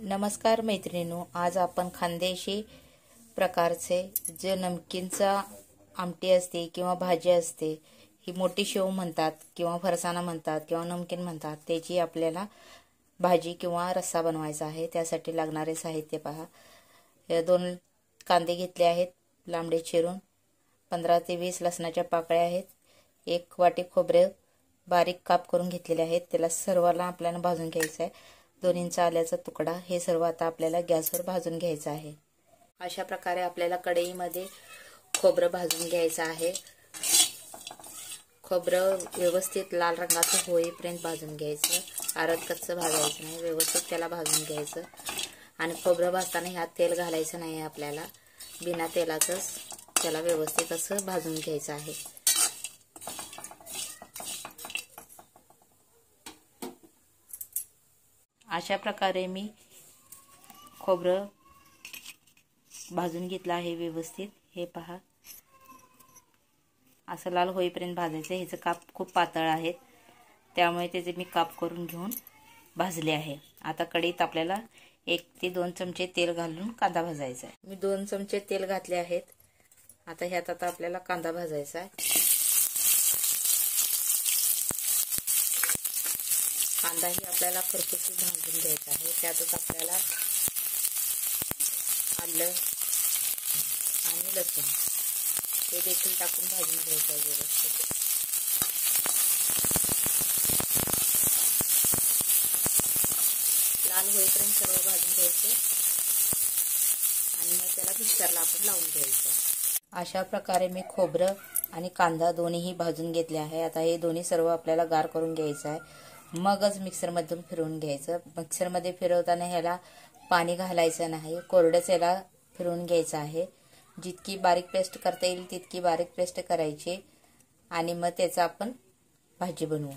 नमस्कार मैत्रिणींनो, आज आपण खानदेशी प्रकारचे जे नमकीनचा आमटी असते किंवा भाजी असते, ही मोठी शेव म्हणतात किंवा फरसाणा म्हणतात किंवा नमकीन म्हणतात, त्याची आपल्याला भाजी किंवा रस्सा बनवायचा आहे। त्यासाठी लागणारे साहित्य पहा। 2 कांदे घेतले आहेत लांबडे चिरून, 15 ते 20 लसणाच्या पाकळ्या आहेत, 1 वाटी खोबरे बारीक काप करून घेतलेले आहेत। त्याला सर्वाला आपल्याला भाजून घ्यायचं आहे। 2 इंच आल्याचा तुकडा, हे सर्व आता आपल्याला गॅसवर भाजून घ्यायचं आहे। अशा प्रकारे आपल्याला कढईमध्ये खोबरं भाजून घ्यायचं आहे। खोबरं व्यवस्थित लाल रंगाचं होईपर्यंत भाजून घ्यायचं, आरत कच्चं भाजायचं नाही, व्यवस्थित त्याला भाजून घ्यायचं। आणि खोबरं भाजताना ह्यात तेल घालायचं नाही आपल्याला, बिना तेलाचंच त्याला व्यवस्थित असं भाजून घ्यायचं आहे। अशा प्रकारे मी खोबरं भाजून घेतलं आहे व्यवस्थित। हे पहा, असं लाल होईपर्यंत भाजायचं। ह्याचे काप खूप पातळ आहेत, त्यामुळे त्याचे मी काप करून घेऊन भाजले आहे। आता कढईत आपल्याला 1 ते 2 चमचे तेल घालून कांदा भाजायचा आहे। मी 2 चमचे तेल घातले आहेत। आता ह्यात आपल्याला कांदा भाजायचा आहे। कांदाही आपल्याला खरपूस भाजून घ्यायचा आहे। त्यातच आपल्याला आलं आणि लसूण हे देखील टाकून भाजून घ्यायचं आहे व्यवस्थित। लाल होईपर्यंत सर्व भाजून घ्यायचे आणि मग त्याला मिक्सरला आपण लावून घ्यायचं। अशा प्रकारे मी खोबरं आणि कांदा दोन्हीही भाजून घेतले आहे। आता हे दोन्ही सर्व आपल्याला गार करून घ्यायचं आहे, मगच मिक्सरमधून फिरवून घ्यायचं। मिक्सरमध्ये फिरवताना ह्याला पाणी घालायचं नाही, कोरडंच याला फिरवून घ्यायचं आहे। जितकी बारीक पेस्ट करता येईल तितकी बारीक पेस्ट करायची आणि मग त्याचं आपण भाजी बनवू।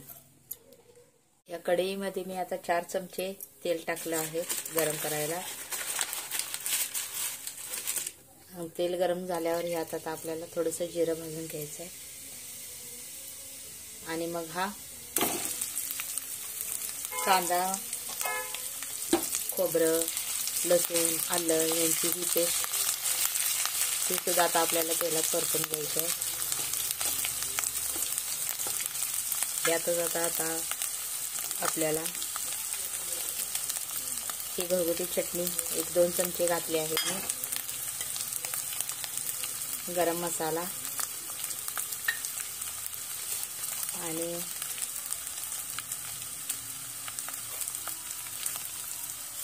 या कढईमध्ये मी आता 4 चमचे तेल टाकलं आहे गरम करायला। तेल गरम झाल्यावर ह्यात आता आपल्याला थोडंसं जिरं भाजून घ्यायचं आहे आणि मग हा कांदा, खोबरं, लसूण, आलं यांची ही पेस्ट ती सुद्धा आता आपल्याला तेलात परतून घ्यायचं आहे। यातच आता आपल्याला ही घरगुती चटणी 1-2 चमचे घातली आहे मी, गरम मसाला आणि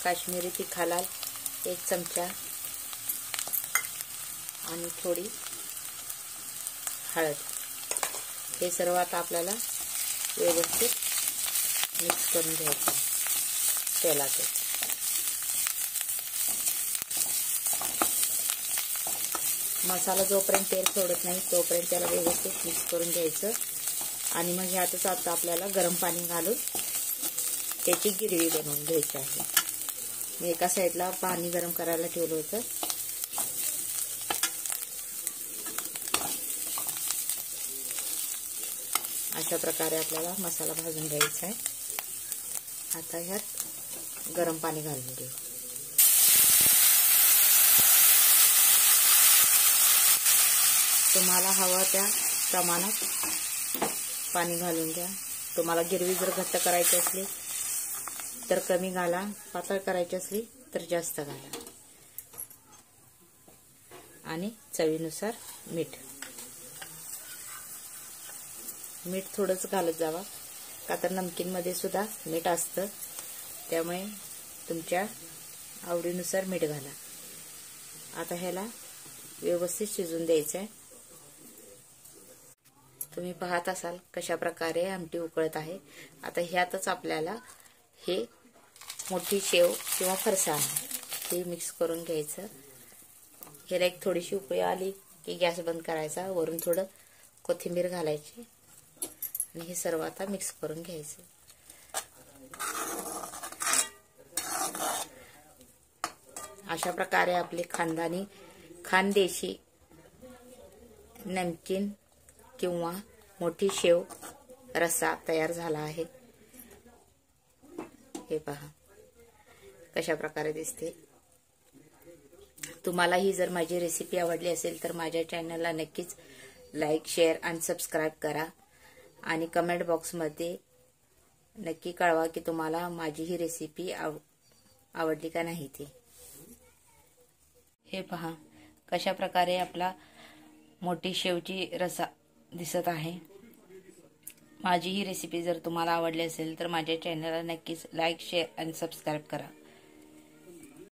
काश्मीरी तिखा लाल 1 चमचा आणि थोडी हळद, हे सर्व आता आपल्याला व्यवस्थित मिक्स करून घ्यायचं तेलात। मसाला जोपर्यंत तेल सोडत नाही तोपर्यंत त्याला व्यवस्थित मिक्स करून घ्यायचं आणि मग ह्यातच आता आपल्याला गरम पाणी घालून त्याची गिरवी बनवून घ्यायची आहे। मी एका साईडला पाणी गरम करायला ठेवलं होतं। अशा प्रकारे आपल्याला मसाला भाजून घ्यायचा आहे। आता ह्यात गरम पाणी घालून देऊ। तुम्हाला हवं त्या प्रमाणात पाणी घालून घ्या। तुम्हाला गिरवी जर घट्ट करायची असली तर कमी घाला, पातळ करायची असली तर जास्त घाला आणि चवीनुसार मीठ थोडंच घालत जावा, का तर नमकीनमध्ये सुद्धा मीठ असतं, त्यामुळे तुमच्या आवडीनुसार मीठ घाला। आता ह्याला व्यवस्थित शिजून द्यायचं आहे। तुम्ही पाहत असाल कशा प्रकारे आमटी उकळत आहे। आता ह्यातच आपल्याला हे मोठी शेव किंवा फरसाणा हे मिक्स करून घ्यायचं। ह्याला एक थोडीशी उकळी आली की गॅस बंद करायचा, वरून थोडं कोथिंबीर घालायची आणि हे सर्व आता मिक्स करून घ्यायचं। अशा प्रकारे आपली खानदेशी नमकीन किंवा मोठी शेव रस्सा तयार झाला आहे। हे पहा कशा प्रकारे दिसते। तुम्हाला ही जर माझी रेसिपी आवडली असेल तर माझ्या चॅनलला नक्कीच लाईक, शेअर आणि सबस्क्राईब करा आणि कमेंट बॉक्समध्ये नक्की कळवा की तुम्हाला माझी ही रेसिपी आवडली का नाही ती। हे पहा कशा प्रकारे आपला मोठी शेवची रसा दिसत आहे। माझी ही रेसिपी जर तुम्हाला आवडली असेल तर माझ्या चॅनलला नक्कीच लाईक, शेअर आणि सबस्क्राईब करा।